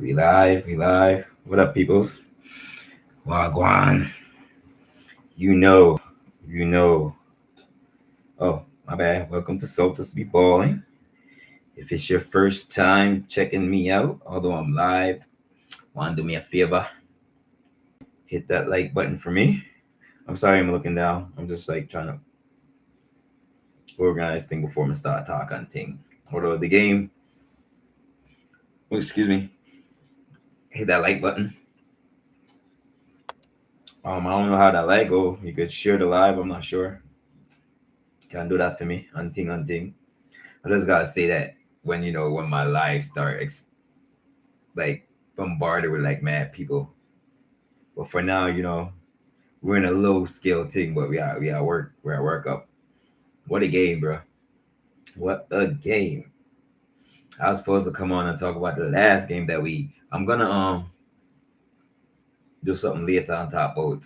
We live, we live. What up, peoples? Wagwan. You know, you know. Oh, my bad. Welcome to Celtics Be Balling. If it's your first time checking me out, although I'm live, want to do me a favor? Hit that like button for me. I'm sorry I'm looking down. I'm just like trying to organize thing before I start talking thing. Although the game, excuse me, hit that like button. I don't know how that like go. You could share the live. I'm not sure. Can do that for me. Unting. I just gotta say that when my live start like bombarded with like mad people. But for now, we're in a low skill thing, but we are work we're at work up. What a game, bro! What a game! I was supposed to come on and talk about the last game that we. I'm gonna do something later on top about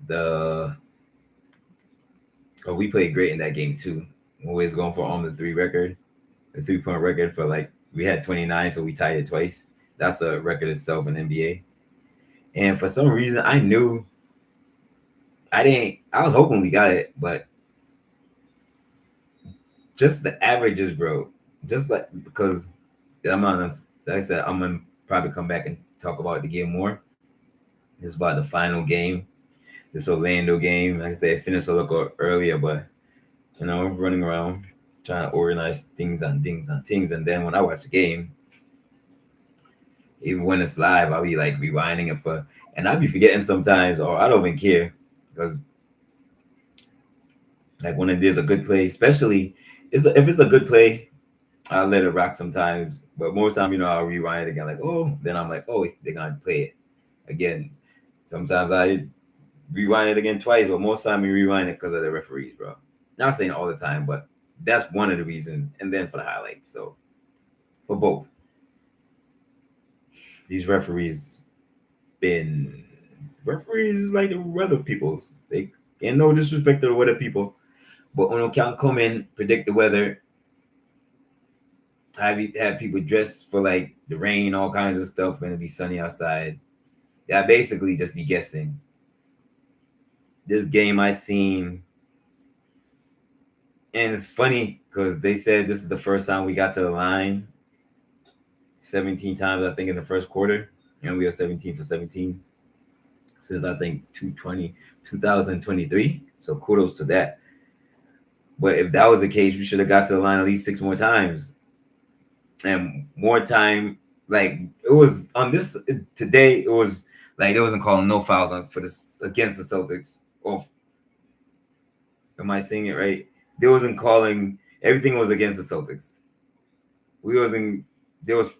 the. Oh, we played great in that game too. Always going for on the 3-point record for like we had 29, so we tied it twice. That's a record itself in NBA. And for some reason, I knew I didn't. I was hoping we got it, but just the averages, bro. Just like because I'm honest, like I said, I'm gonna probably come back and talk about the game more. This is about the final game, this Orlando game. Like I said, it finished a little earlier, but running around trying to organize things on things on things, and then when I watch the game, even when it's live, I'll be like rewinding it and I'll be forgetting sometimes, or I don't even care because like when it is a good play, especially if it's a good play, I'll let it rock sometimes. But most time, I'll rewind it again. Like, oh, then I'm like, oh, they're gonna play it again. Sometimes I rewind it again twice, but most time we rewind it because of the referees, bro. Not saying all the time, but that's one of the reasons. And then for the highlights, so for both, these been referees is like the weather peoples. They and no disrespect to the weather people, but when you can't come in predict the weather, have people dressed for like the rain, all kinds of stuff, and it'd be sunny outside. Yeah, basically just be guessing. This game I seen, and it's funny because they said this is the first time we got to the line 17 times, I think, in the first quarter, and we are 17 for 17 since I think 2023. So kudos to that. But if that was the case, we should have got to the line at least 6 more times. And more time, like it was on this today, it was like they wasn't calling no fouls on for this against the Celtics. Or am I saying it right? They wasn't calling everything was against the Celtics. We wasn't there was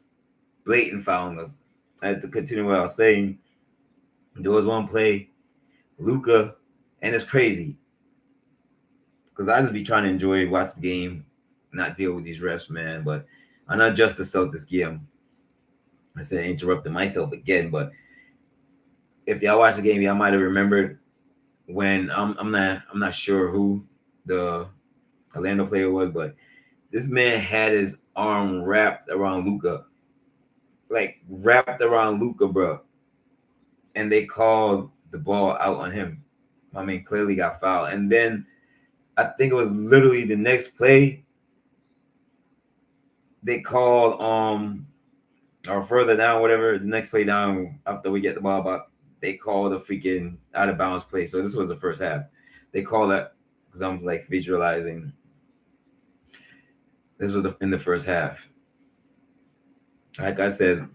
blatant fouling us. I had to continue what I was saying. There was one play, Luca, and it's crazy because I just be trying to enjoy watch the game, not deal with these refs, man. But I'm not just the Celtics game. I said interrupting myself again, but if y'all watch the game, y'all might have remembered when I'm not sure who the Orlando player was, but this man had his arm wrapped around Luca, like wrapped around Luca, bro, and they called the ball out on him. I mean, clearly got fouled, and then I think it was literally the next play they called or further down, whatever the next play down after we get the ball back, they called a freaking out of bounds play. So this was the first half. They called it because I'm like visualizing. This was in the first half. Like I said,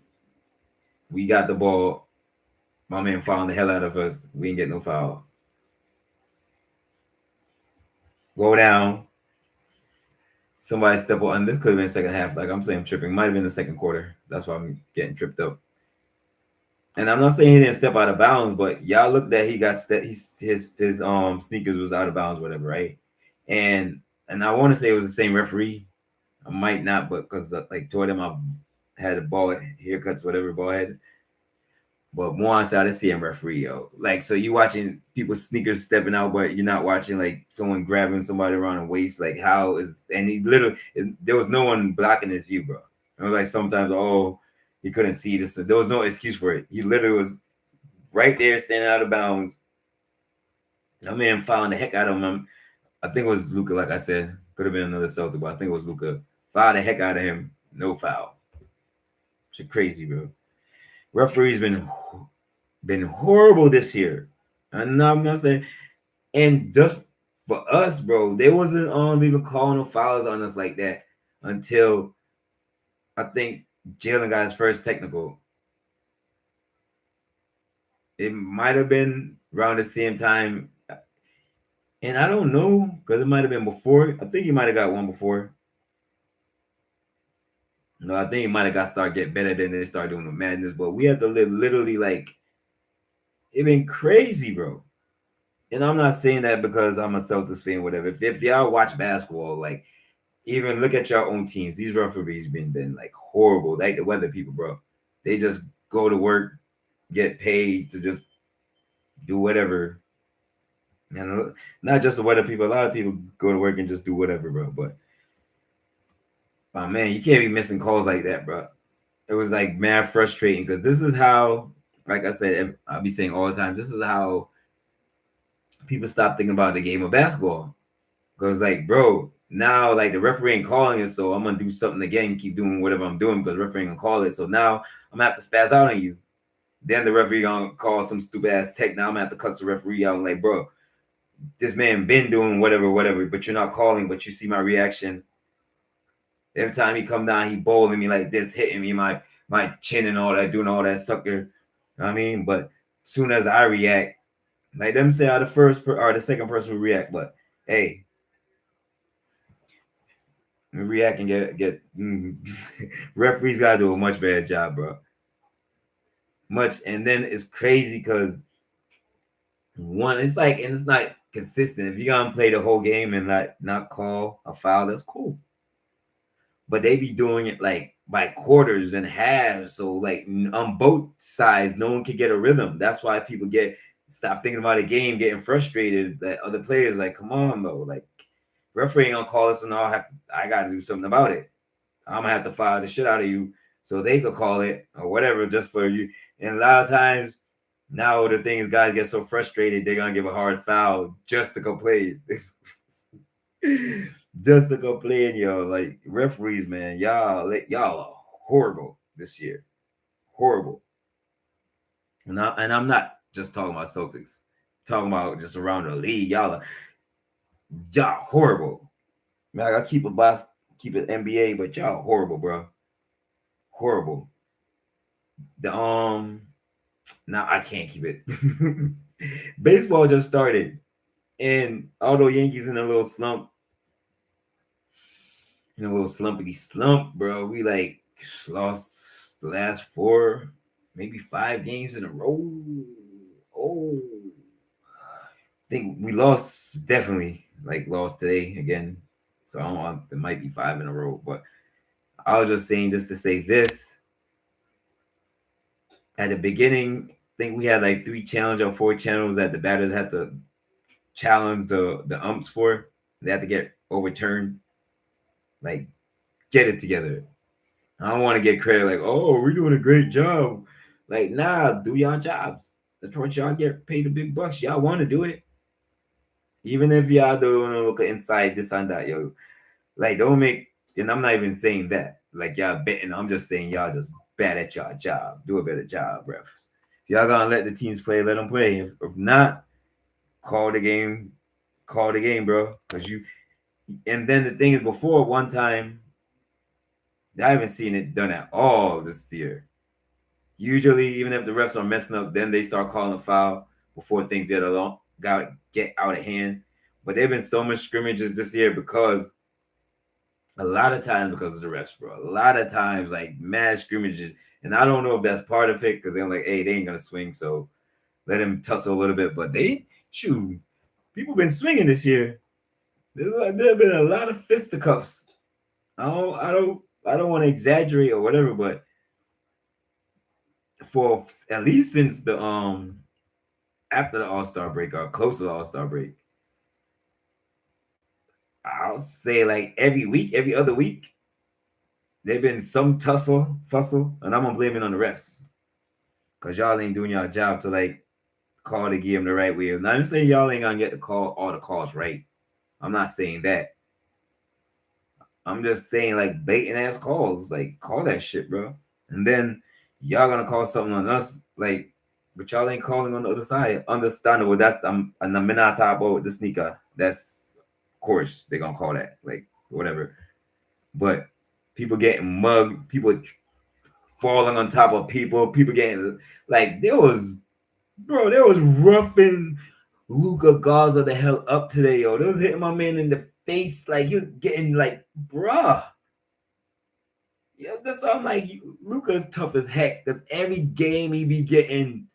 we got the ball. My man fouling the hell out of us. We didn't get no foul. Go down. Somebody step on. This could have been second half. Like I'm saying, tripping. Might have been the second quarter. That's why I'm getting tripped up. And I'm not saying he didn't step out of bounds, but y'all look that he got his sneakers was out of bounds, whatever, right? And I want to say it was the same referee. I might not, but because like toward him, I had a ball haircuts, whatever ball head. But more on side, I see him referee, yo. Like, so you watching people sneakers stepping out, but you're not watching like someone grabbing somebody around the waist. Like, how is and he literally is there was no one blocking his view, bro. It was like sometimes, oh, he couldn't see this. There was no excuse for it. He literally was right there, standing out of bounds. That man fouling the heck out of him. I think it was Luka, like I said. Could have been another Celtic, but I think it was Luka. Fouled the heck out of him. No foul. Shit crazy, bro. Referees been horrible this year. And I'm not saying, and just for us, bro, they wasn't even calling no fouls on us like that until I think Jalen got his first technical. It might have been around the same time, and I don't know because it might have been before. I think he might have got one before. No, I think he might have got started get better than they start doing the madness. But we have to live literally like it been crazy, bro. And I'm not saying that because I'm a Celtics fan, whatever. If y'all watch basketball, like even look at your own teams. These referees been like horrible. Like the weather people, bro. They just go to work, get paid to just do whatever. And not just the weather people. A lot of people go to work and just do whatever, bro. But man, you can't be missing calls like that, bro. It was like mad frustrating because this is how, like I said, I'll be saying all the time. This is how people stop thinking about the game of basketball. Because like, bro, now like the referee ain't calling it, so I'm gonna do something again, keep doing whatever I'm doing because the referee ain't gonna call it. So now I'm gonna have to spaz out on you. Then the referee gonna call some stupid ass tech. Now I'm gonna have to cuss the referee out. I'm like, bro, this man been doing whatever, but you're not calling. But you see my reaction every time he come down, he bowling me like this, hitting me my chin and all that, doing all that sucker. You know what I mean, but soon as I react, like them say, are the first or the second person who react. But hey, react and get referees gotta do a much better job, bro. Much, and then it's crazy because one, it's like, and it's not consistent. If you're gonna play the whole game and not call a foul, that's cool. But they be doing it like by quarters and halves, so like on both sides, no one can get a rhythm. That's why people stop thinking about a game, getting frustrated. That other players like, come on, though, like referee ain't gonna call us, and I got to do something about it. I'm gonna have to fire the shit out of you so they could call it or whatever just for you. And a lot of times now the thing is guys get so frustrated they're gonna give a hard foul just to complain. Just to complain, yo. Like referees, man, y'all are horrible this year. Horrible. And I'm not just talking about Celtics, talking about just around the league. Y'all horrible. Man, I gotta keep it NBA, but y'all horrible, bro. Horrible. The now I can't keep it. Baseball just started, and although Yankees in a little slumpity slump, bro, we like lost the last four, maybe 5 games in a row. Oh, I think we lost definitely like lost today again. So I don't want it might be 5 in a row, but I was just saying this to say this. At the beginning, I think we had like 3 challenge or 4 channels that the batters had to challenge the umps for. They had to get overturned. Like, get it together. I don't want to get credit like, oh, we're doing a great job. Like, nah, do y'all jobs. That's what y'all get paid the big bucks. Y'all want to do it. Even if y'all don't look inside this and that, yo. Like, don't make, and I'm not even saying that. Like, y'all betting. I'm just saying y'all just bad at y'all job. Do a better job, ref. If y'all gonna let the teams play, let them play. If not, call the game. Call the game, bro. Because you, and then the thing is, before one time, I haven't seen it done at all this year. Usually, even if the refs are messing up, then they start calling a foul before things get out of hand. But there've been so much scrimmages this year because a lot of times because of the refs, bro. A lot of times, like mad scrimmages, and I don't know if that's part of it because they're like, hey, they ain't gonna swing, so let him tussle a little bit. But they shoot, people been swinging this year. There've been a lot of fisticuffs. I don't want to exaggerate or whatever, but for at least since the after the All-Star break or close to the All-Star break, I'll say like every week, every other week, They've been some fussle, and I'm gonna blame it on the refs because y'all ain't doing your job to like call the game the right way. Now I'm saying y'all ain't gonna get the call all the calls right. I'm not saying that. I'm just saying like blatant ass calls, like call that shit, bro. And then y'all gonna call something on us, like, but y'all ain't calling on the other side. Understandable. That's I'm not talking about the sneaker. That's of course they gonna call that, like whatever. But people getting mugged, people falling on top of people getting like there was roughing Luca Garza the hell up today, yo. They was hitting my man in the face, like he was getting like, bruh. Yeah, that's why I'm like, Luca's tough as heck. Cause every game he be getting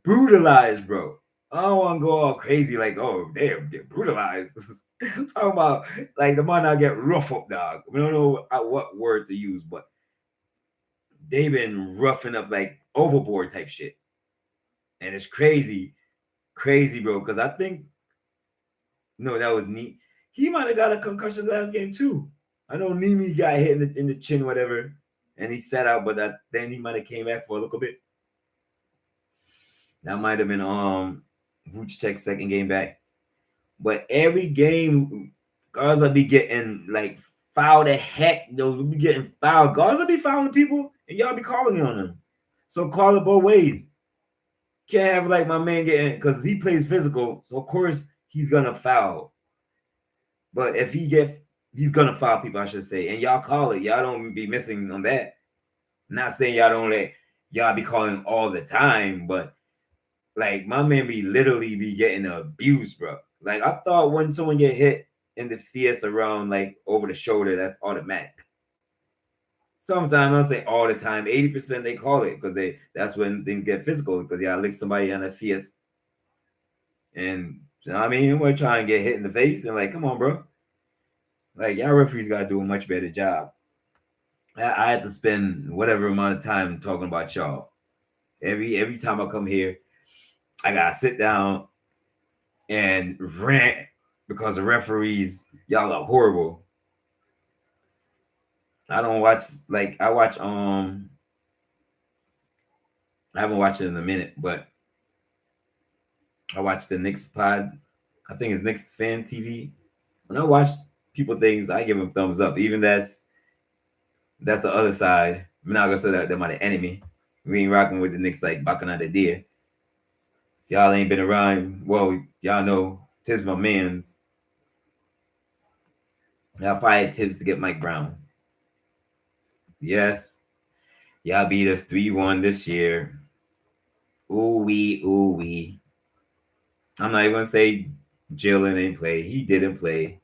brutalized, bro. I don't want to go all crazy like, oh, damn, get brutalized. I'm talking about like the man I get rough up, dog. We don't know what word to use, but they been roughing up like overboard type shit, and it's crazy, bro. Because I think no, that was neat. He might have got a concussion last game too. I know Nimi got hit in the chin, whatever, and he sat out, but then he might have came back for a little bit. That might have been Vucic's second game back. But every game, Garza be getting like fouled the heck. They'll be getting fouled. Garza be fouling people, and y'all be calling on him. So call it both ways. Can't have like my man getting because he plays physical, so of course he's gonna foul. But if he's gonna foul people, I should say, and y'all call it. Y'all don't be missing on that. Not saying y'all don't let y'all be calling all the time, but like my man be literally be getting abused, bro. Like I thought when someone get hit in the face around like over the shoulder, that's automatic. Sometimes I'll say all the time, 80% they call it because that's when things get physical because y'all lick somebody on the face. And you know what I mean, we're trying to get hit in the face and like, come on, bro. Like y'all referees gotta do a much better job. I had to spend whatever amount of time talking about y'all. Every time I come here, I gotta sit down and rant because the referees, y'all are horrible. I don't watch like I watch I haven't watched it in a minute, but I watched the Knicks pod. I think it's Knicks fan TV. When I watch people things, I give them thumbs up. Even that's the other side. I'm not gonna say that they're my enemy. We ain't rocking with the Knicks like back on the day. If y'all ain't been around, well, y'all know Tibbs my man's. Y'all fired Tibbs to get Mike Brown. Yes, y'all beat us 3-1 this year. Ooh wee, ooh wee. I'm not even gonna say Jalen didn't play. He didn't play.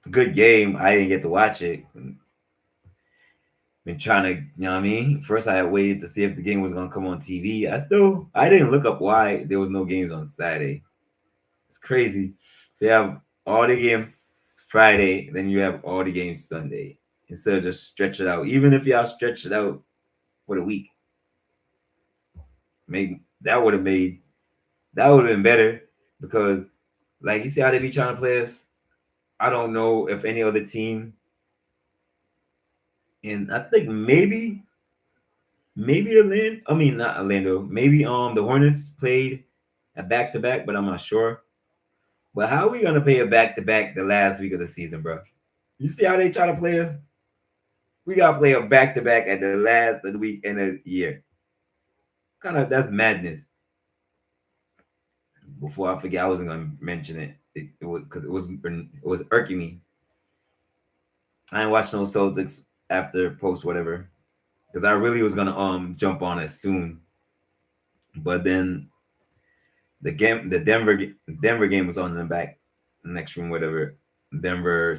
Good game. I didn't get to watch it. Been trying to, you know what I mean? First I had waited to see if the game was gonna come on TV. I didn't look up why there was no games on Saturday. It's crazy. So you have all the games Friday, then you have all the games Sunday. Instead of just stretch it out. Even if y'all stretch it out for the week. Maybe that would have been better because like you see how they be trying to play us. I don't know if any other team, and I think maybe Orlando. I mean not Orlando. Maybe the Hornets played a back to back, but I'm not sure. But how are we gonna play a back to back the last week of the season, bro? You see how they try to play us? We gotta play a back to back at the last of the week in a year. Kind of that's madness. Before I forget, I wasn't gonna mention it. It was because it was irking me. I ain't watching no Celtics after post whatever because I really was gonna jump on it soon, but then the Denver game was on the back next room whatever. Denver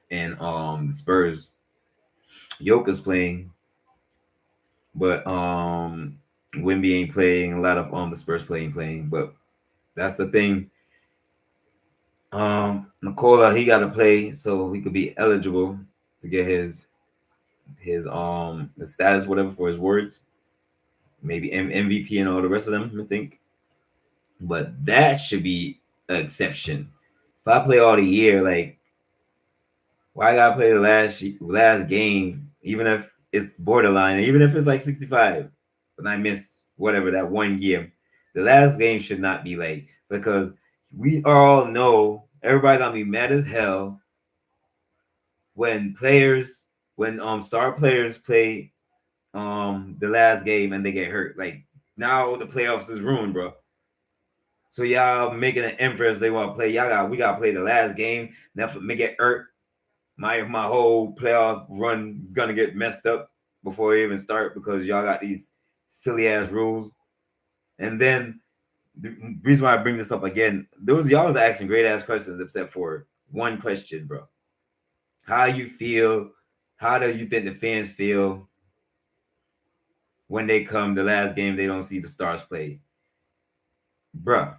and the Spurs. Joker's playing, but Wimby ain't playing. A lot of the Spurs playing, but that's the thing. Nicola he got to play so he could be eligible to get his status whatever for his words, maybe MVP and all the rest of them. I think, but that should be an exception. If if I play all the year, like why I gotta play the last game, even if it's borderline, even if it's like 65, and I miss whatever that one game. The last game should not be late because we all know everybody gonna be mad as hell when players when star players play the last game and they get hurt. Like now the playoffs is ruined, bro. So y'all making an inference they want to play. We gotta play the last game. Now make it hurt. My whole playoff run is gonna get messed up before we even start because y'all got these silly ass rules. And then the reason why I bring this up again, those y'all was asking great ass questions except for one question, bro. How you feel? How do you think the fans feel when they come the last game they don't see the stars play? Bruh,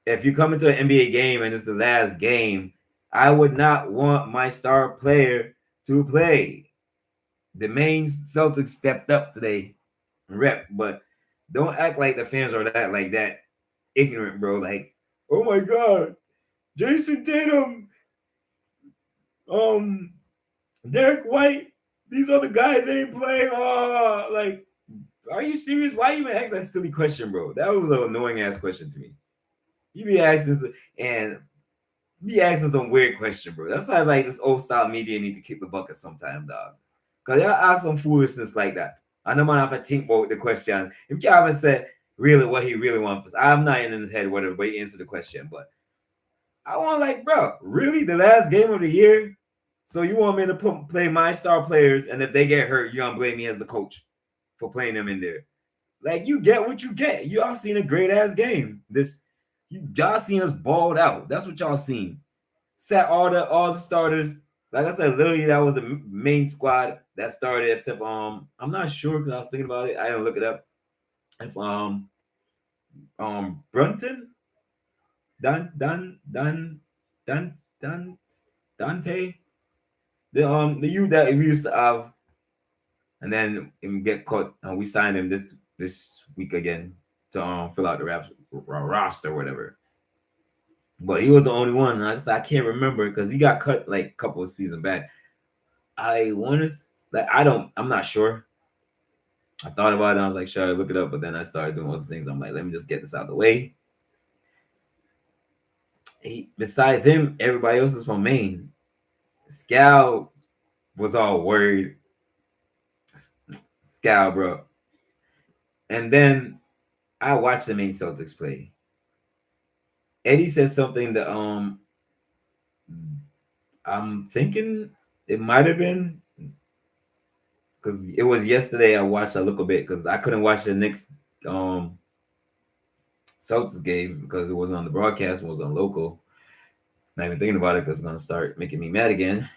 if you come into an NBA game and it's the last game, I would not want my star player to play. The main Celtics stepped up today, rep, but don't act like the fans are that ignorant, bro. Like, oh my god, Jason Tatum, um, Derek White, these other guys ain't playing. Oh, like, are you serious? Why you even ask that silly question, bro? That was an annoying ass question to me. You be asking and be asking some weird question, bro. That's why like this old style media need to kick the bucket sometime, dog. Cause y'all ask some foolishness like that. I know man have to think about the question. If Calvin said really what he really wants, I'm not in his head whether way answer the question, but I want like, bro, really the last game of the year. So you want me to play my star players, and if they get hurt, you gonna blame me as the coach for playing them in there? Like you get what you get. Y'all seen a great ass game. Y'all seen us balled out. That's what y'all seen. Sat all the starters. Like I said, literally that was the main squad that started. Except I'm not sure because I was thinking about it. I didn't look it up. If Brunton, Dan Dan Dan Dan Dan Dante, the you that we used to have, and then him get cut, and we signed him this week again to fill out the roster or whatever. But he was the only one. Like I said, I can't remember because he got cut like a couple of seasons back. I want to like I'm not sure. I thought about it. I was like, sure, look it up, but then I started doing other things. I'm like, let me just get this out of the way. Besides him, everybody else is from Maine. Scal was all worried. Scal, bro. And then I watched the Maine Celtics play. Eddie said something that I'm thinking it might have been because it was yesterday. I watched a little bit because I couldn't watch the next um Celtics game because it wasn't on the broadcast. It was on local. Not even thinking about it because it's gonna start making me mad again.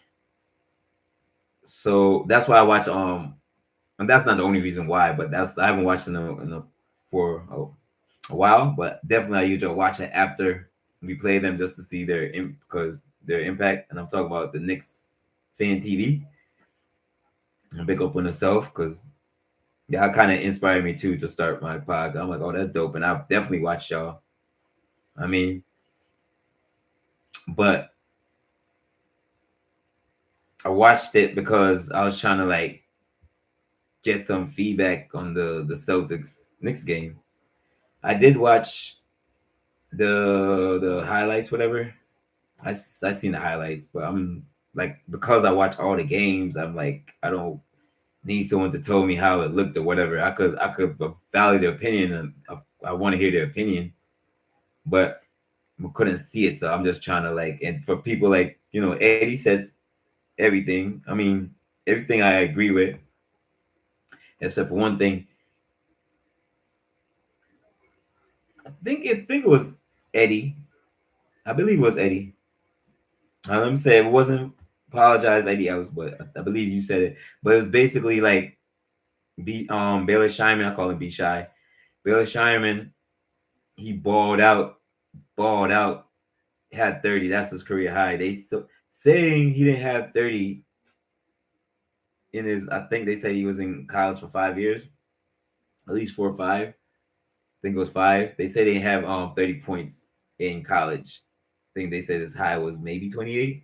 So that's why I watch and that's not the only reason why, but that's I haven't watched for a while, but definitely I usually watch it after we play them just to see because their impact. And I'm talking about the Knicks fan TV and big up on itself because y'all kind of inspired me too to start my podcast. I'm like, oh, that's dope, and I've definitely watched y'all. I mean, but I watched it because I was trying to like get some feedback on the Celtics Knicks game. I did watch the highlights, whatever. I seen the highlights, but I'm like because I watch all the games, I'm like I don't need someone to tell me how it looked or whatever. I could validate their opinion and I want to hear their opinion, but I couldn't see it, so I'm just trying to like. And for people like Eddie says everything. I mean everything I agree with, except for one thing. I think it was Eddie. I believe it was Eddie. Let me say it wasn't apologize Eddie else, but I believe you said it. But it was basically like Baylor Scheierman. I call him B Shy. Baylor Scheierman, he balled out, had 30. That's his career high. They saying he didn't have 30 in his. I think they said he was in college for 5 years, at least 4 or 5. I think it was 5. They say they have 30 points in college. think they said his high was maybe 28.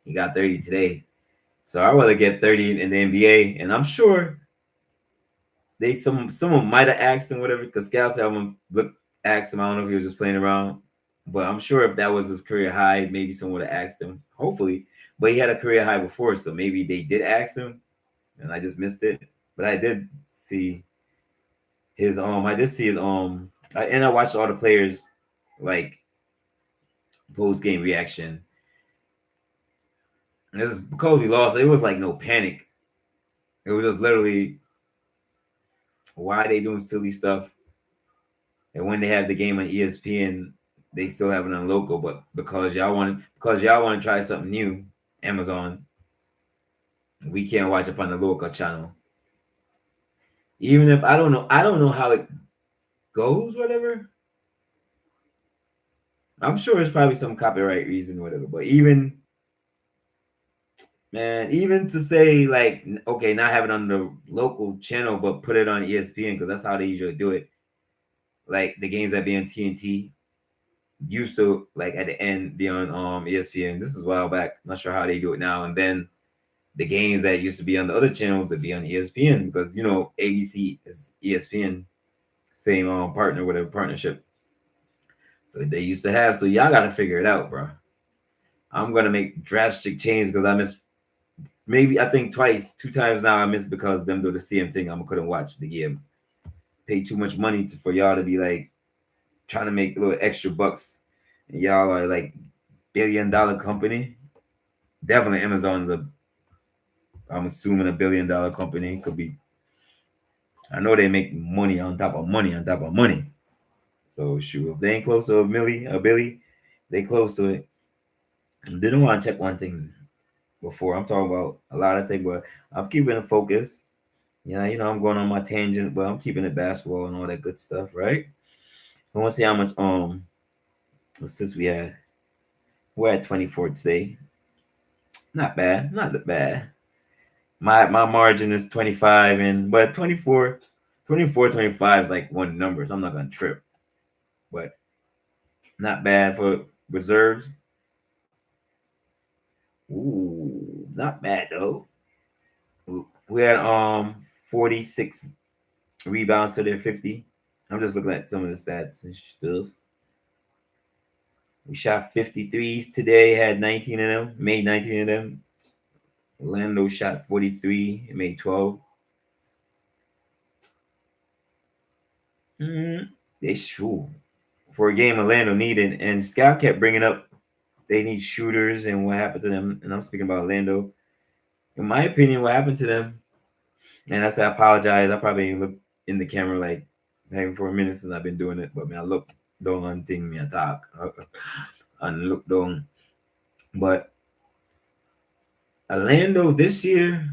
He got 30 today. So I rather get 30 in the NBA, and I'm sure they someone might have asked him whatever because scouts have him look asked him. I don't know if he was just playing around, but I'm sure if that was his career high, maybe someone would have asked him. Hopefully, but he had a career high before, so maybe they did ask him, and I just missed it. But I did see his I did see his and I watched all the players like post game reaction. And it was because we lost. It was like no panic. It was just literally why they doing silly stuff. And when they have the game on ESPN, they still have it on local. But because y'all want to try something new, Amazon, we can't watch it on the local channel. Even if I don't know how it goes, whatever. I'm sure it's probably some copyright reason, whatever. But even man, even to say like, okay, not have it on the local channel, but put it on ESPN because that's how they usually do it. Like the games that be on TNT used to like at the end be on ESPN. This is a while back. Not sure how they do it now. And then the games that used to be on the other channels to be on ESPN because ABC is ESPN, same partner, whatever partnership. So they used to have. So y'all gotta figure it out, bro. I'm gonna make drastic change because I miss maybe I think twice, two times now I missed because them do the same thing. I couldn't watch the game. Pay too much money for y'all to be like trying to make little extra bucks. And y'all are like $1 billion company. Definitely Amazon's I'm assuming $1 billion company. Could be. I know they make money on top of money on top of money. So shoot, if they ain't close to a billy, they close to it. Didn't want to check one thing before. I'm talking about a lot of things, but I'm keeping it focused. Yeah, I'm going on my tangent, but I'm keeping it basketball and all that good stuff, right? I want to see how much since we're at 24 today. Not bad, not that bad. My margin is 25 and but 24, 25 is like one number, so I'm not gonna trip. But not bad for reserves. Ooh, not bad though. We had 46 rebounds to their 50. I'm just looking at some of the stats and stuff. We shot 53s today, had 19 of them, made 19 of them. Orlando shot 43 and made 12. They sure for a game Orlando needed, and Scout kept bringing up they need shooters and what happened to them. And I'm speaking about Orlando. In my opinion, what happened to them, and I said I apologize. I probably ain't looked in the camera like having for a minute since I've been doing it, but I look down on thing me I talk and look down. But Orlando this year,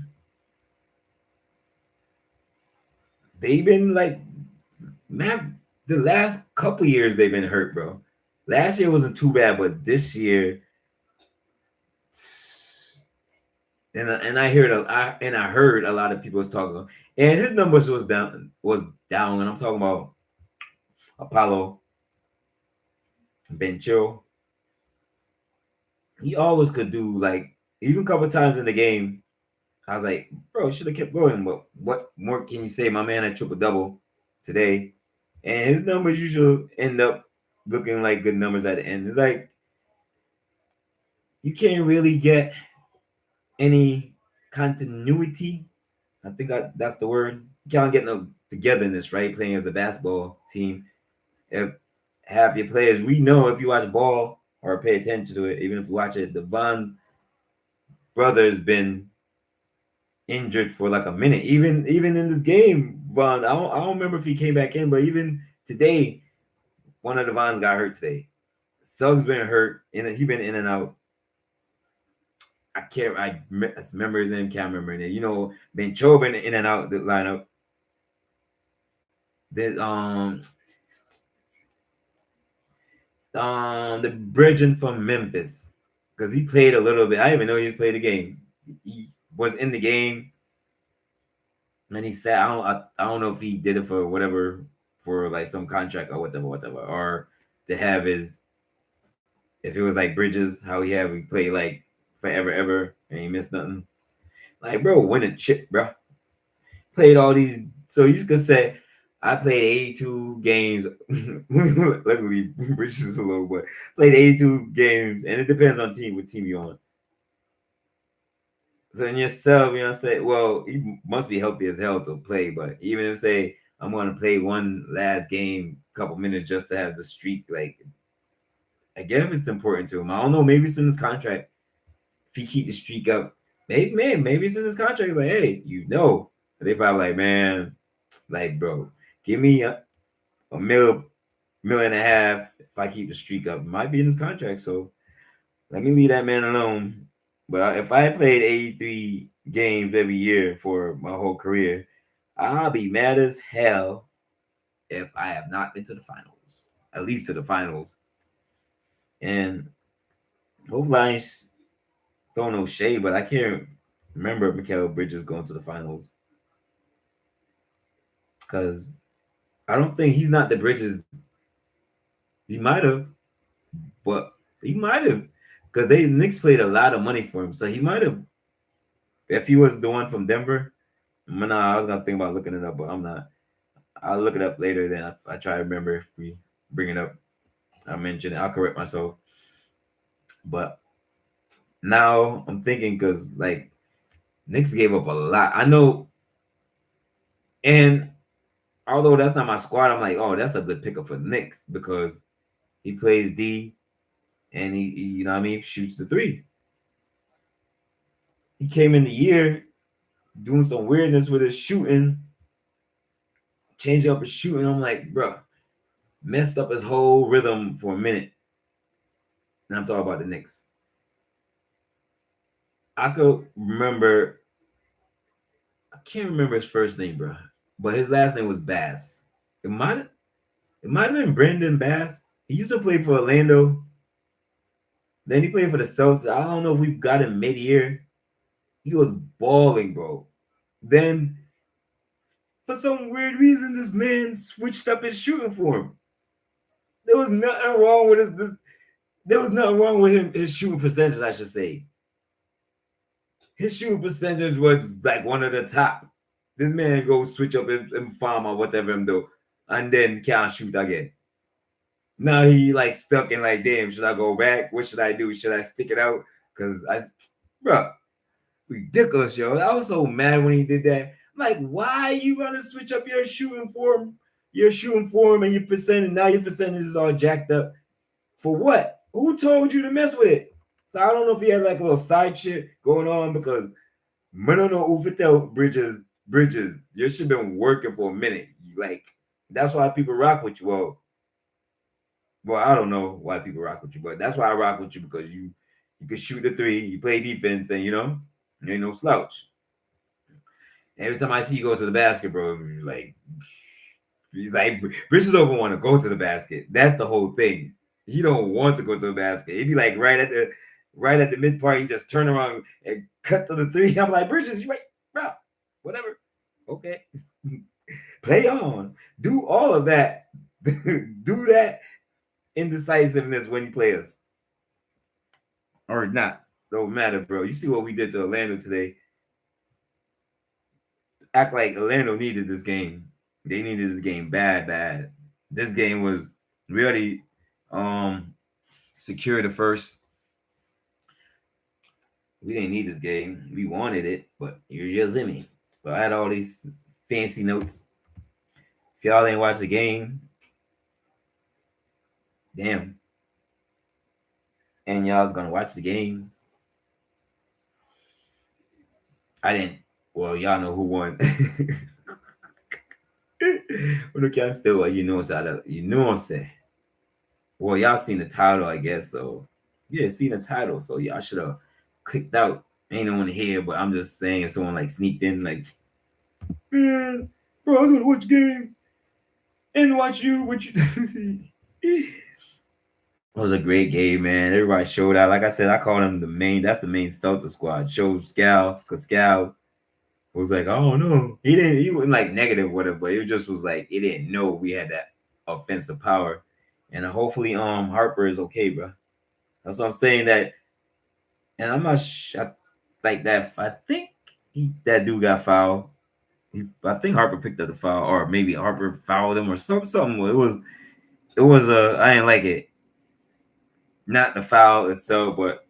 they've been like, man, the last couple years they've been hurt, bro. Last year wasn't too bad, but this year, and I heard a lot of people was talking, and his numbers was down, and I'm talking about Apollo Bencho. He always could do like even a couple times in the game. I was like, bro, should have kept going. But what more can you say? My man had triple double today, and his numbers usually end up looking like good numbers at the end. It's like you can't really get any continuity. I think that's the word. You can't get no togetherness, right? Playing as a basketball team. If half your players, we know if you watch ball or pay attention to it, even if you watch it, Devon's brother's been injured for like a minute. Even in this game, Von, I don't remember if he came back in, but even today, one of the Vons got hurt today. Suggs been hurt, and he been in and out. I can't. I remember his name. Can't remember it. Ben Cho been in and out the lineup. There's the Bridgen from Memphis because he played a little bit. I didn't even know he was played the game. He was in the game, and he said, I don't know if he did it for whatever, for like some contract or whatever, or to have his If it was like Bridges, how we played like forever ever and he missed nothing. Like, bro, win a chip, bro. Played all these. So you could say I played 82 games. Let me leave Bridges alone, but played 82 games, and it depends on team what team you're on. So in yourself, you know, say, well, you must be healthy as hell to play, but even if say I'm going to play one last game, couple minutes just to have the streak, like I guess it's important to him. I don't know. Maybe it's in his contract. If he keep the streak up, maybe it's in his contract. Like, hey, you know, they probably like, man, like, bro, give me a million and a half if I keep the streak up. It might be in his contract, so let me leave that man alone. But if I played 83 games every year for my whole career, I'll be mad as hell if I have not been to the finals, at least to the finals. And hopefully I ain't throw no shade, but I can't remember Mikal Bridges going to the finals because I don't think he's not the Bridges. He might have, but he might have because they Knicks paid a lot of money for him, so he might have. If he was the one from Denver, nah, I was gonna think about looking it up, but I'm not. I'll look it up later. Then I try to remember if we bring it up. I mention it. I'll correct myself. But now I'm thinking because like Knicks gave up a lot. I know, and although that's not my squad, I'm like, oh, that's a good pickup for Knicks because he plays D and he you know what I mean, shoots the three. He came in the year doing some weirdness with his shooting, changing up his shooting. I'm like, bro, messed up his whole rhythm for a minute. And I'm talking about the Knicks. I could remember, I can't remember his first name, bro, but his last name was Bass. It might have been Brandon Bass. He used to play for Orlando. Then he played for the Celtics. I don't know if we got him mid-year. He was balling, bro. Then, for some weird reason, this man switched up his shooting for him. There was nothing wrong with there was nothing wrong with him. His shooting percentage, I should say. His shooting percentage was like one of the top. This man go switch up and farm or whatever him do, and then can't shoot again. Now he like stuck in like, damn, should I go back? What should I do? Should I stick it out? Cause bro, ridiculous, yo. I was so mad when he did that. I'm like, why you gonna switch up your shooting form and your percentage? Now your percentage is all jacked up. For what? Who told you to mess with it? So I don't know if he had like a little side shit going on because I don't know who tell Bridges, your shit been working for a minute. Like that's why people rock with you. Well, I don't know why people rock with you, but that's why I rock with you because you can shoot the three, you play defense, and you ain't no slouch. Every time I see you go to the basket, bro, he's like Bridges over want to go to the basket. That's the whole thing. He don't want to go to the basket. He'd be like right at the mid part, he just turn around and cut to the three. I'm like, Bridges, you right, bro, whatever. Okay. Play on. Do all of that. Do that indecisiveness when you play us. Or not. Don't matter, bro. You see what we did to Orlando today. Act like Orlando needed this game. They needed this game bad. This game was really secure the first. We didn't need this game. We wanted it, but you're just in me. But I had all these fancy notes. If y'all ain't watch the game, damn. And y'all's gonna watch the game. I didn't. Well, y'all know who won. Uno can't still, you know, say. Well, y'all seen the title, I guess. So, yeah, seen the title. So, y'all should have clicked out. Ain't no one here, but I'm just saying if someone like sneaked in, like, man, bro, I was gonna watch the game and watch you. What you? It was a great game, man. Everybody showed out. Like I said, I called him the main. That's the main Celtics squad. Showed Scal, because Scal was like, I don't know. He wasn't like negative with it, but it just was like he didn't know we had that offensive power. And hopefully Harper is okay, bro. That's what I'm saying. That, and I'm not like that. I think that dude got fouled. I think Harper picked up the foul, or maybe Harper fouled him, or something. It was I didn't like it. Not the foul itself, but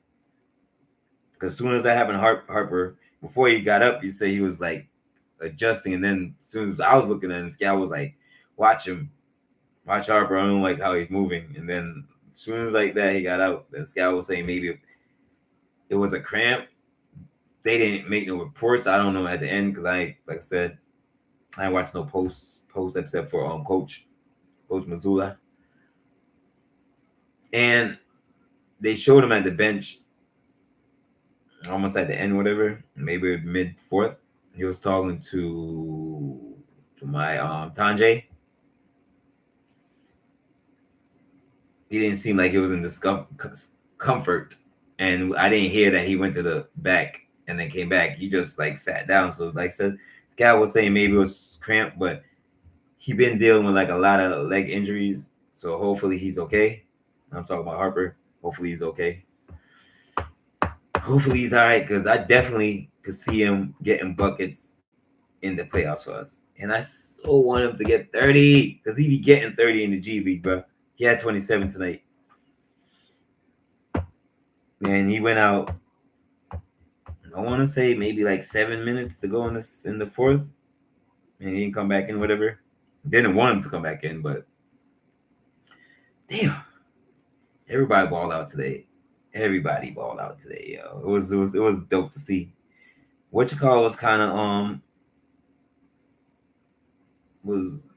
as soon as that happened, Harper, before he got up, you say he was like adjusting, and then as soon as I was looking at him, Scal was like, "Watch him, watch Harper. I don't like how he's moving." And then as soon as like that, he got out. Then Scal was saying maybe it was a cramp. They didn't make no reports. I don't know at the end because like I said, I ain't watched no post except for Coach Missoula, and they showed him at the bench almost at the end, whatever, maybe mid fourth. He was talking to my Tanjay. He didn't seem like he was in discomfort, and I didn't hear that he went to the back and then came back. He just like sat down. So like I said, this guy was saying maybe it was cramp, but he been dealing with like a lot of leg injuries. So hopefully he's okay. I'm talking about Harper. Hopefully he's okay. Hopefully he's all right because I definitely could see him getting buckets in the playoffs for us. And I so want him to get 30 because he be getting 30 in the G League, bro. He had 27 tonight. And he went out, I want to say maybe like 7 minutes to go in the fourth. And he didn't come back in, whatever. Didn't want him to come back in, but damn. Everybody balled out today. Everybody balled out today, yo. It was dope to see. What you call was kind of was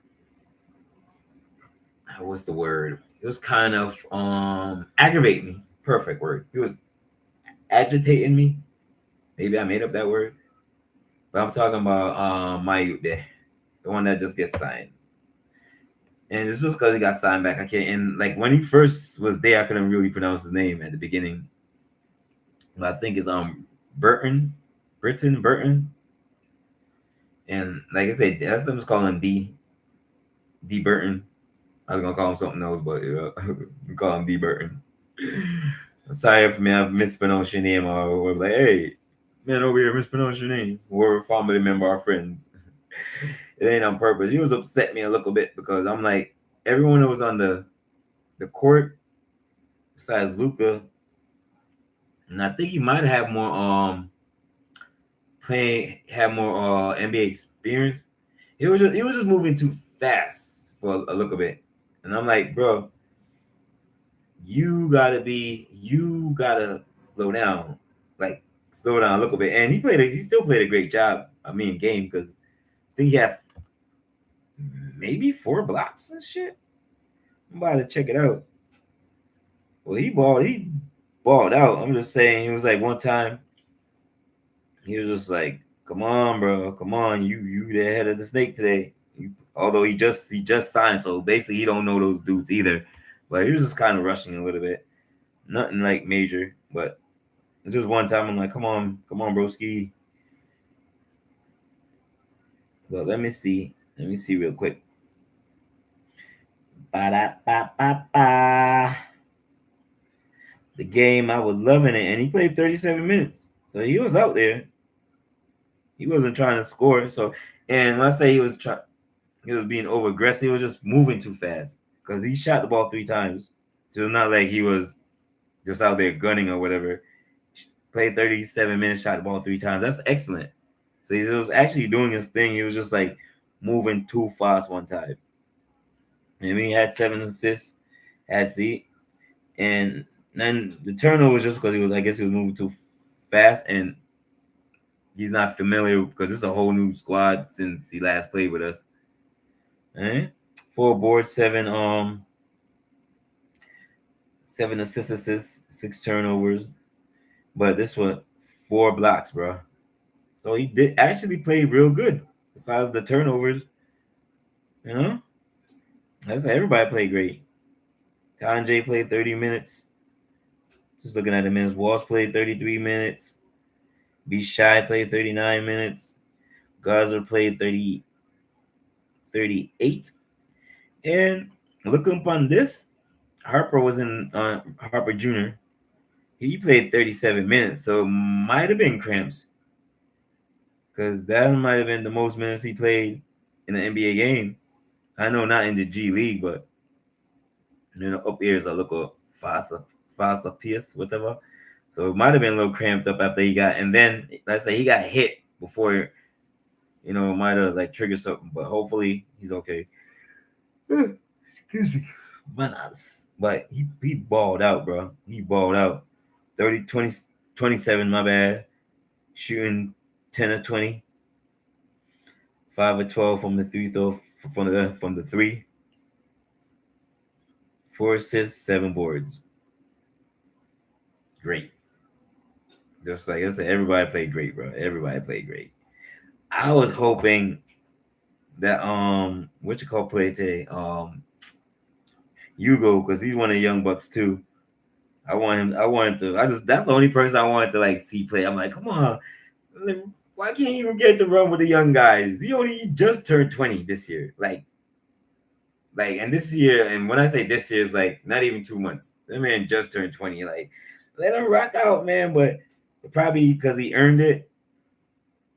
what's the word? It was kind of aggravate me. Perfect word. It was agitating me. Maybe I made up that word. But I'm talking about my youth there. The one that just gets signed. And it's just because he got signed back. I can't, and like when he first was there, I couldn't really pronounce his name at the beginning. But I think it's Burton. Burton. And like I said, that's I'm just calling him D Burton. I was gonna call him something else, but we call him D Burton. Sorry if me I mispronounced your name, or we're like, hey, man, over here mispronounced your name. We're a family member, our friends. It ain't on purpose. He was upset me a little bit because I'm like, everyone that was on the court besides Luca, and I think he might have more had more NBA experience. He was just moving too fast for a little bit, and I'm like, bro, you gotta slow down, like slow down a little bit. And he still played a great job. I mean, game because I think he had maybe 4 blocks and shit. I'm about to check it out. Well, he balled out. I'm just saying, he was like one time, he was just like, "Come on, bro, come on, you the head of the snake today." Although he just signed, so basically he don't know those dudes either. But he was just kind of rushing a little bit, nothing like major, but just one time I'm like, come on, broski. But let me see real quick. Ba-da-ba-ba-ba. The game, I was loving it, and he played 37 minutes, so he was out there. He wasn't trying to score. So, and when I say he was being over aggressive. He was just moving too fast because he shot the ball 3 times. So it's not like he was just out there gunning or whatever. Played 37 minutes, shot the ball 3 times. That's excellent. So he was actually doing his thing. He was just like moving too fast one time. And he had 7 assists, had C, and then the turnover was just because I guess he was moving too fast, and he's not familiar because it's a whole new squad since he last played with us. Eh? 4 boards, 7 assists, 6 turnovers. But this one, 4 blocks, bro. So he did actually play real good. Besides the turnovers, you know, that's everybody played great. Tanjay played 30 minutes. Just looking at the minutes, Walsh played 33 minutes. B Shy played 39 minutes. Garza played 38. And looking upon this, Harper was in Harper Jr. He played 37 minutes, so it might have been cramps because that might have been the most minutes he played in an NBA game. I know not in the G League, but up here is a little faster pace, whatever. So it might have been a little cramped up after he got, and then let's say he got hit before, it might have like triggered something. But hopefully he's okay. Excuse me, manas. But he balled out, bro. He balled out. 30, 20, 27, my bad. Shooting 10 or 20, 5 or 12 from the three throw, from the three, 4 assists, 7 boards. Great. Just like I said, everybody played great, bro. Everybody played great. I was hoping that what you call play today, Hugo, because he's one of the young bucks too. I want him. I wanted to. That's the only person I wanted to like see play. I'm like, come on, why can't you get to run with the young guys? He just turned 20 this year. And this year, and when I say this year, is like not even 2 months. That man just turned 20. Like, let him rock out, man. But probably because he earned it.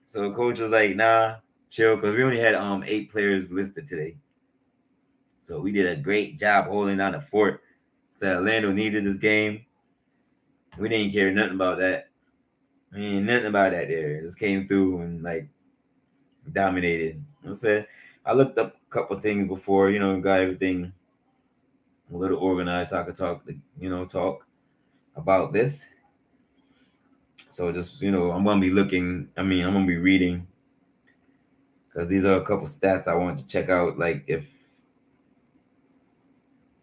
So the coach was like, nah, chill, because we only had 8 players listed today. So we did a great job holding down the fort. So Orlando needed this game. We didn't care nothing about that. I mean, nothing about that there. Just came through and like dominated. I said I looked up a couple things before, got everything a little organized so I could talk about this. So just, I'm gonna be looking. I mean, I'm gonna be reading because these are a couple stats I want to check out. Like if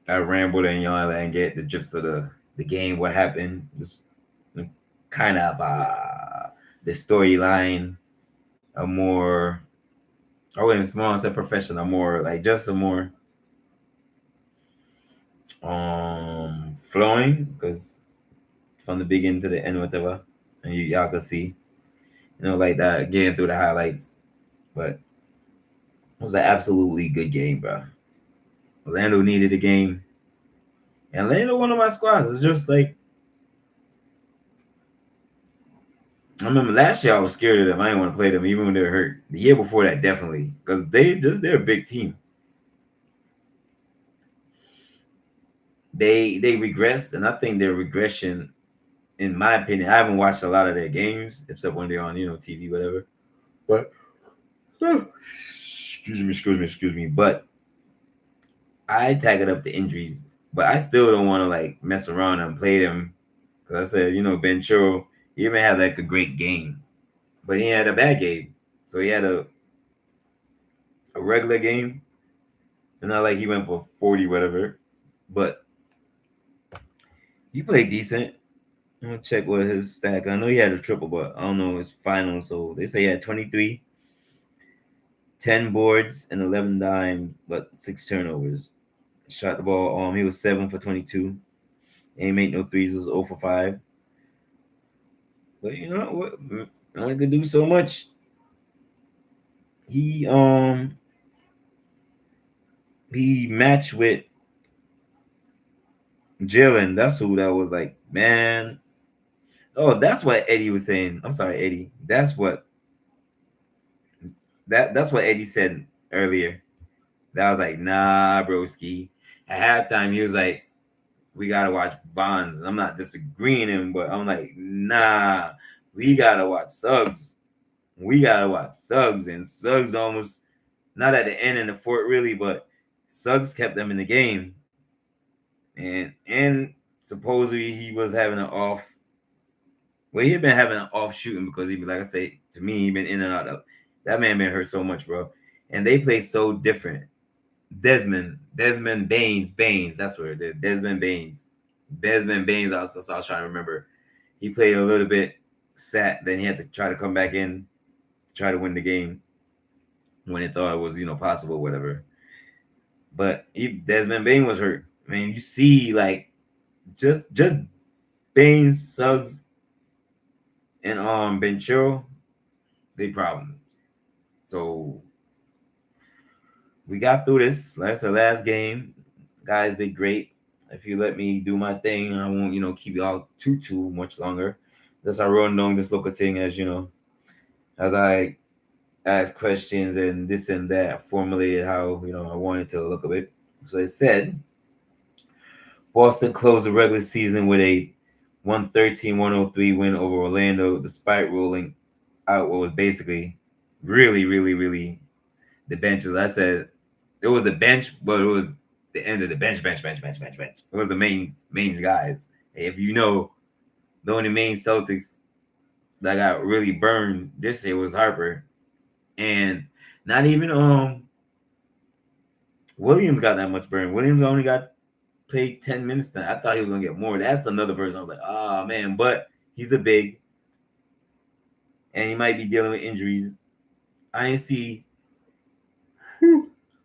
I rambled and y'all and get the gist of the game, what happened, just kind of the storyline, a more I wouldn't small and say professional, more like just a more flowing because from the beginning to the end, whatever, and y'all can see, like that getting through the highlights. But it was an absolutely good game, bro. Orlando needed a game. And Orlando, one of my squads, is just like I remember last year I was scared of them. I didn't want to play them even when they were hurt. The year before that, definitely, because they're a big team. They regressed, and I think their regression, in my opinion, I haven't watched a lot of their games except when they're on TV, whatever. But excuse me. But I tag it up to injuries, but I still don't want to like mess around and play them because I said Ben Chiro, he even had like a great game, but he had a bad game. So he had a regular game, and not like he went for 40 whatever, but he played decent. I'm gonna check what his stack. I know he had a triple, but I don't know his final. So they say he had 23, 10 boards, and 11 dimes, but 6 turnovers. Shot the ball. He was 7 for 22. Ain't made no threes. Was 0 for 5. But you know what? I only could do so much. He matched with Jalen. That's who that was like, man. Oh, that's what Eddie was saying. I'm sorry, Eddie. That's what Eddie said earlier. That was like, nah, broski. At halftime, he was like, we gotta watch Bonds. And I'm not disagreeing him, but I'm like, nah, we gotta watch Suggs. We gotta watch Suggs. And Suggs almost not at the end in the fort really, but Suggs kept them in the game. And supposedly he was having an off. Well, he had been having an off shooting because he, like I say, to me, he been in and out of. That man been hurt so much, bro. And they play so different. Desmond Baines. That's where it is. Desmond Baines. So I was trying to remember. He played a little bit, sat, then he had to try to come back in, try to win the game when he thought it was possible, whatever. But Desmond Baines was hurt. I mean, you see, like just Baines, Suggs, and Benchero, they problem. So we got through this. That's the last game. Guys did great. If you let me do my thing, I won't, keep y'all too much longer. That's how run down this local thing as I asked questions and this and that, formulated how I wanted to look of it. So it said Boston closed the regular season with a 113-103 win over Orlando, despite rolling out what was basically really, really, really the benches. I said it was the bench, but it was the end of the bench. It was the main guys. If you know, the only main Celtics that got really burned this year was Harper, and not even Williams got that much burn. Williams only got played 10 minutes. Now I thought he was gonna get more. That's another person. I was like, oh man, but he's a big, and he might be dealing with injuries. I didn't see.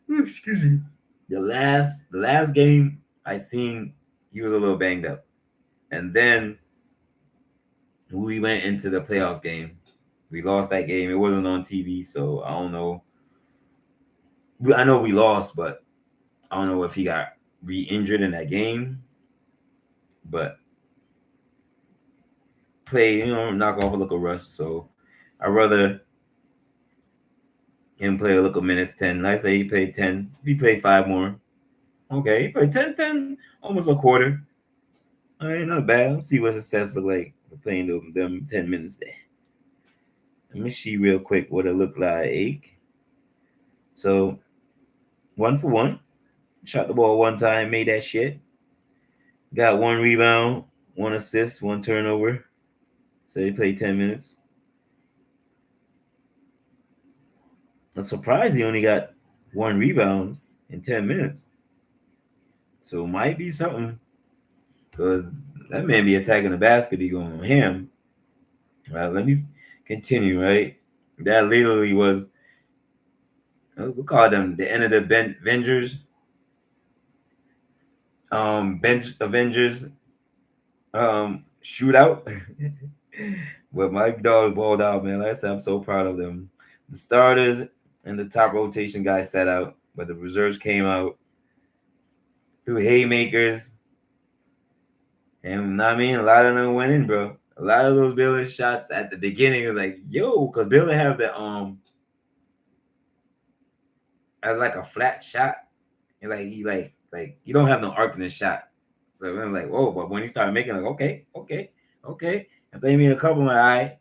Excuse me. The last game I seen, he was a little banged up, and then we went into the playoffs game. We lost that game. It wasn't on TV, so I don't know. I know we lost, but I don't know if he got re-injured in that game. But play, knock off a little rust. So I'd rather him play a little minutes, 10. Like I say he played 10. If he played 5 more, okay. He played 10, almost a quarter. All right, not bad. Let's see what his stats look like for playing them 10 minutes there. Let me see real quick what it looked like. So 1 for 1. Shot the ball 1 time, made that shit. Got 1 rebound, 1 assist, 1 turnover. So he played 10 minutes. I'm surprised he only got 1 rebound in 10 minutes. So it might be something. Because that man be attacking the basket, be going ham. Right, let me continue, right? That literally was, we call them the end of the Avengers. Bench Avengers shootout. But my dog balled out, man. Like I said, I'm so proud of them. The starters and the top rotation guys sat out, but the reserves came out through haymakers. And I mean, a lot of them went in, bro. A lot of those Baylor shots at the beginning was like, yo, because Baylor have the as like a flat shot, and like he like you don't have no arc in the shot. So I'm like, whoa, but when he started making, like, okay. If they made a couple, like,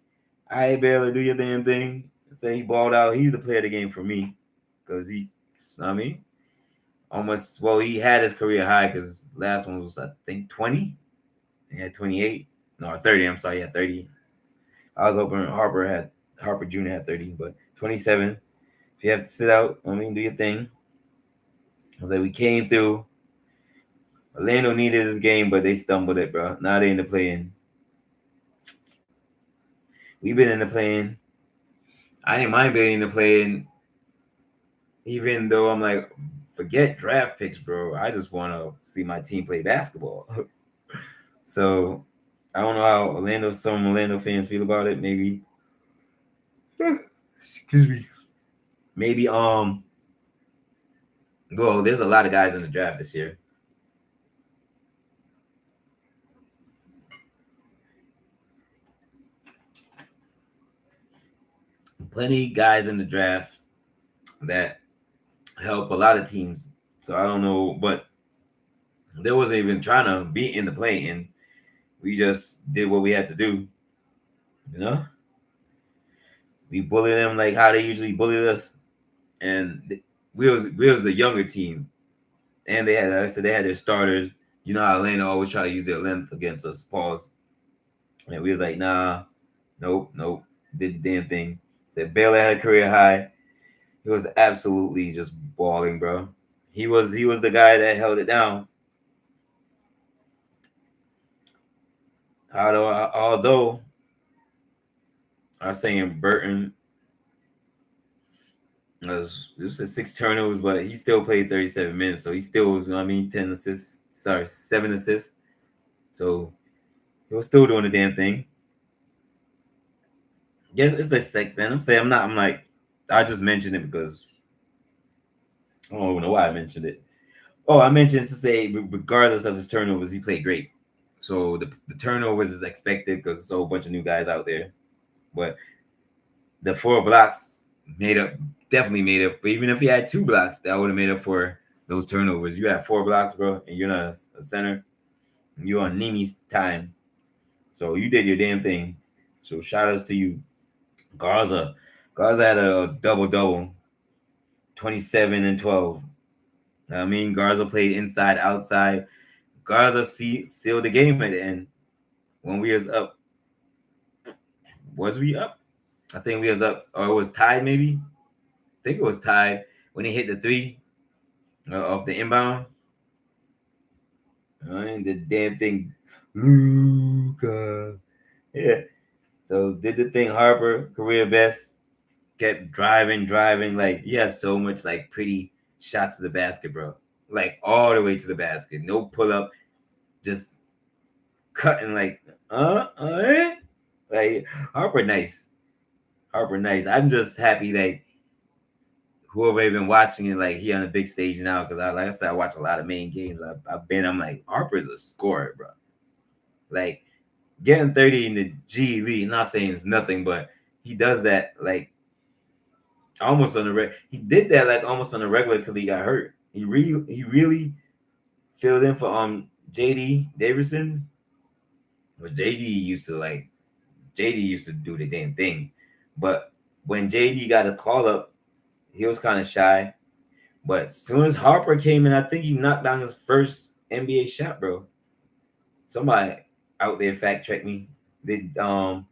all right, Baylor, do your damn thing. Say he balled out. He's the player of the game for me, because I mean, almost. Well, he had his career high because last one was I think 20. He had 28. No, 30. I'm sorry, he had 30. I was hoping Harper Jr. had 30, but 27. If you have to sit out, I mean, do your thing. I was like, we came through. Orlando needed this game, but they stumbled it, bro. Now they in the play-in. We've been in the play-in. I didn't mind being in the play-in, even though I'm like, forget draft picks, bro. I just want to see my team play basketball. So I don't know how some Orlando fans feel about it. Maybe, excuse me. Maybe well, there's a lot of guys in the draft this year. Plenty guys in the draft that help a lot of teams. So I don't know, but they wasn't even trying to be in the play, and we just did what we had to do. You know, we bullied them like how they usually bullied us, and we was the younger team, and they had, like I said, they had their starters. You know how Atlanta always try to use their length against us. Pause. And we was like, nah, nope. Did the damn thing. Said Baylor had a career high. He was absolutely just balling, bro. He was the guy that held it down. Although I was saying Burton was this is 6 turnovers, but he still played 37 minutes, so he still was. I mean, 10 assists. Sorry, 7 assists. So he was still doing the damn thing. Yeah, it's like sex, man. I'm saying I'm not. I'm like I just mentioned it because I don't even know why I mentioned it, Oh, I mentioned to say, regardless of his turnovers, he played great. So the turnovers is expected because there's a whole bunch of new guys out there. But the 4 blocks made up, definitely made up. But even if he had 2 blocks, that would have made up for those turnovers. You had 4 blocks, bro, and you're not a center. You're on Nini's time. So you did your damn thing. So shout outs to you. Garza. Garza had a double double, 27 and 12. I mean, Garza played inside, outside. Garza sealed the game at the end when we was up. Was we up? I think we was up, or it was tied maybe. I think it was tied when he hit the three off the inbound. And the damn thing, Luca. Yeah. So did the thing. Harper career best. Kept driving, driving. Like he has so much like pretty shots to the basket, bro. Like all the way to the basket. No pull up, just cutting like eh? Like Harper nice. Harper nice. I'm just happy that whoever been watching it, like he on the big stage now. Cause like I said, I watch a lot of main games. I'm like, Harper's a scorer, bro. Like getting 30 in the G League, not saying it's nothing, but he does that like almost on the he did that like almost on the regular till he got hurt. He really filled in for JD Davidson. But JD used to do the damn thing. But when JD got a call up, he was kind of shy. But as soon as Harper came in, I think he knocked down his first NBA shot, bro. Somebody out there fact check me. Did Ron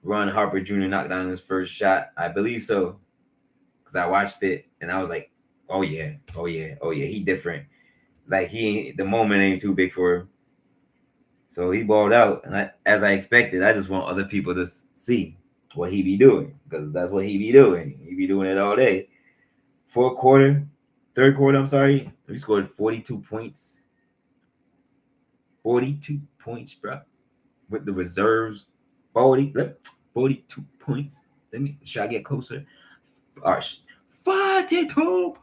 Harper Jr. knock down his first shot? I believe so. Cause I watched it and I was like, oh yeah, oh yeah, oh yeah, he different. Like the moment ain't too big for him. So he balled out, and as I expected, I just want other people to see what he be doing because that's what he be doing. He be doing it all day. Third quarter, I'm sorry, we scored 42 points. 42 points, bro, with the reserves. 42 points. Should I get closer? All right, 42.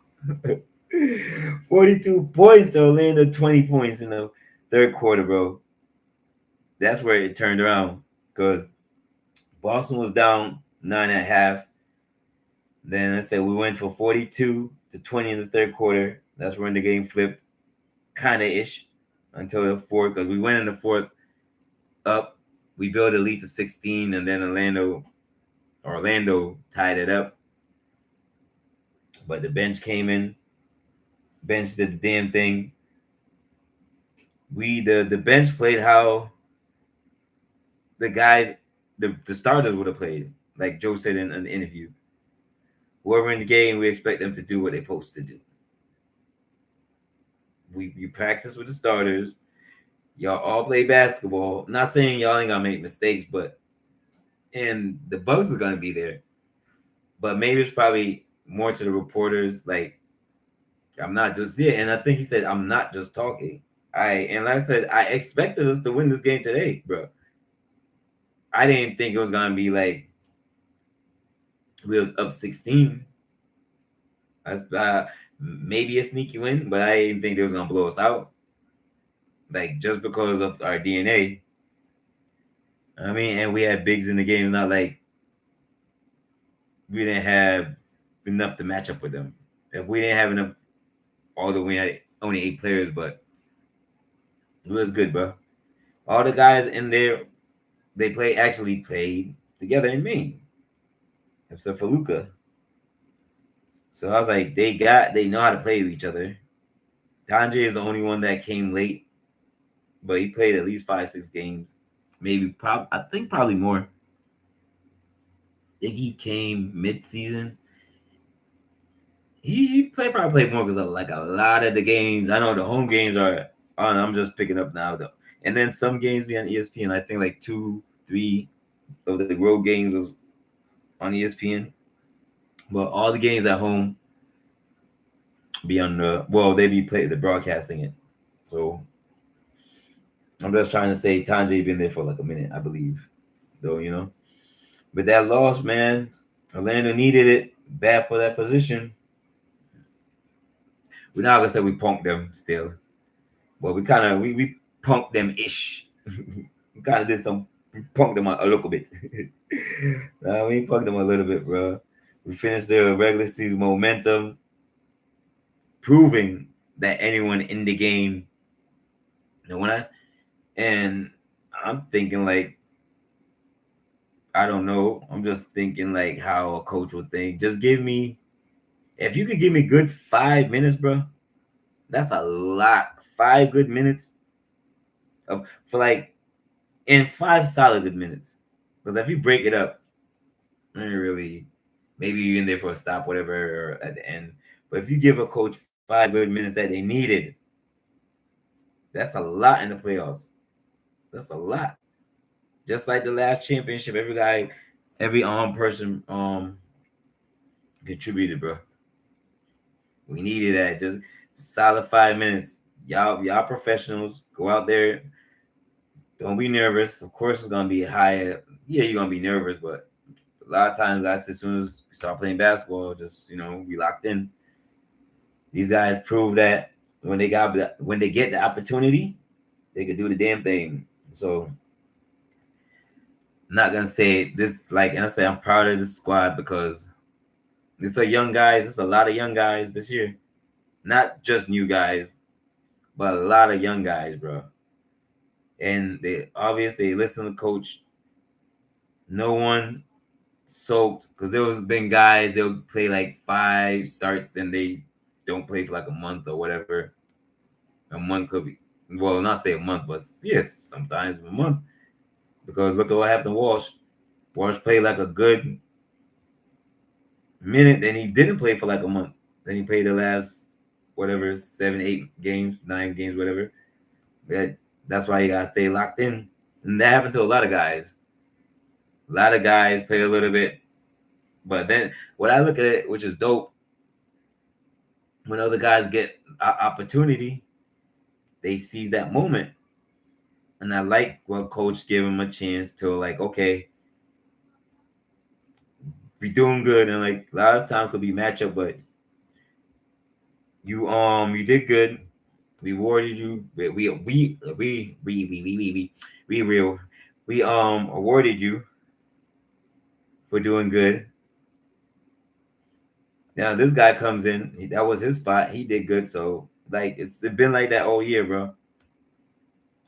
42 points to Orlando, 20 points in the third quarter, bro. That's where it turned around because Boston was down 9.5. Then let's say we went for 42 to 20 in the third quarter. That's when the game flipped, kind of ish, until the fourth. Because we went in the fourth up, we built a lead to 16, and then Orlando tied it up. But the bench came in, bench did the damn thing. The bench played how the guys, the starters would have played. Like Joe said in an interview, whoever in the game, we expect them to do what they're supposed to do. You practice with the starters. Y'all all play basketball. Not saying y'all ain't gonna make mistakes, but and the bugs are gonna be there. But maybe it's probably more to the reporters. Like I'm not just and I think he said I'm not just talking. Like I said, I expected us to win this game today, bro. I didn't think it was gonna be like we was up 16. Maybe a sneaky win, but I didn't think they was gonna blow us out. Like just because of our DNA. I mean, and we had bigs in the game. It's not like we didn't have enough to match up with them. If we didn't have enough, although we had only 8 players, but it was good, bro. All the guys in there, actually played together in Maine, except for Luca. So I was like, they know how to play with each other. Tanjay is the only one that came late, but he played at least 5-6 games, maybe I think probably more. I think he came mid-season. He probably played more because like a lot of the games. I know the home games are on. I'm just picking up now though, and then some games be on ESPN. I think like 2-3 of the road games was on ESPN, but all the games at home be on they be the broadcasting it. So I'm just trying to say Tanjay been there for like a minute, I believe, though But that loss, man, Orlando needed it bad for that position. We're not gonna say we punked them still, but we kind of we punked them ish. We kind of did some punked them a little bit. We punked them a little bit, bro. We finished the regular season momentum, proving that anyone in the game, no one else. And I'm thinking like, I don't know. I'm just thinking like how a coach would think. Just give me, if you could give me good 5 minutes, bro. That's a lot. 5 good minutes of for like in 5 solid good minutes. Because if you break it up, not really, maybe you're in there for a stop, whatever, or at the end. But if you give a coach 5 good minutes that they needed, that's a lot in the playoffs. That's a lot. Just like the last championship, every guy, every person contributed, bro. We needed that. Just solid 5 minutes. Y'all professionals. Go out there. Don't be nervous. Of course, it's gonna be high. Yeah, you're gonna be nervous, but a lot of times, guys, as soon as we start playing basketball, just be locked in. These guys prove that when they get the opportunity, they can do the damn thing. So I'm not gonna say this like, and I say I'm proud of this squad because it's a young guys. It's a lot of young guys this year, not just new guys, but a lot of young guys, bro. And they obviously listen to coach. No one soaked because there was been guys they'll play like 5 starts, then they don't play for like a month or whatever. A month could be, well, not say a month, but yes, sometimes a month. Because look at what happened to Walsh. Walsh played like a good minute, then he didn't play for like a month. Then he played the last whatever 7, 8 games, 9 games, whatever. That's why you gotta stay locked in. And that happened to a lot of guys. A lot of guys play a little bit, but then what I look at it, which is dope, when other guys get opportunity, they seize that moment. And I like what coach gave him a chance to like, okay, be doing good, and like a lot of time could be matchup, but you did good. We awarded you. We awarded you for doing good. Now this guy comes in. That was his spot. He did good. So like it's been like that all year, bro.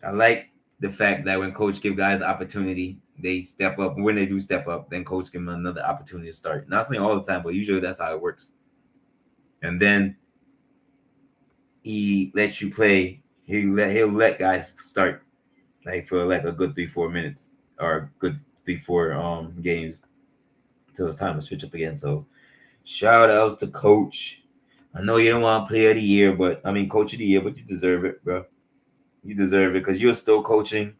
I like the fact that when coach give guys opportunity, they step up. When they do step up, then coach give them another opportunity to start. Not saying all the time, but usually that's how it works. And then he lets you play. He'll let guys start like for like a good 3 4 minutes or good 3 4 games until it's time to switch up again. So shout outs to coach. I know you don't want player of the year, but I mean coach of the year, but you deserve it, bro. You deserve it because you're still coaching.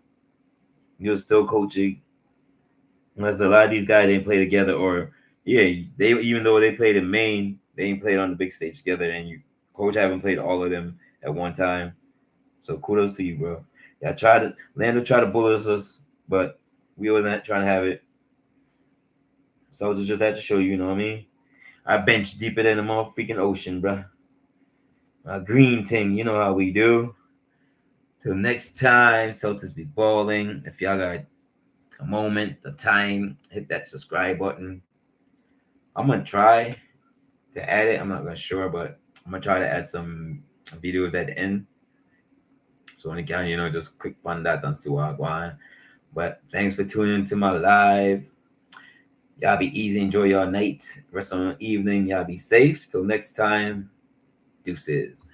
You're still coaching. Unless a lot of these guys didn't play together, or yeah, they even though they played in Maine, they ain't played on the big stage together, and you coach haven't played all of them at one time. So kudos to you, bro. Yeah, Lando tried to bully us, but we wasn't trying to have it. So just had to show you, you know what I mean? I bench deeper than the motherfucking ocean, bro. A green thing, you know how we do. Till next time, Celtics be balling. If y'all got a moment, a time, hit that subscribe button. I'm gonna try to add it. I'm not gonna sure, but I'm gonna try to add some videos at the end. So when you can, just click on that and see what I want. But thanks for tuning into my live. Y'all be easy, enjoy your night, rest on the evening. Y'all be safe. Till next time, deuces.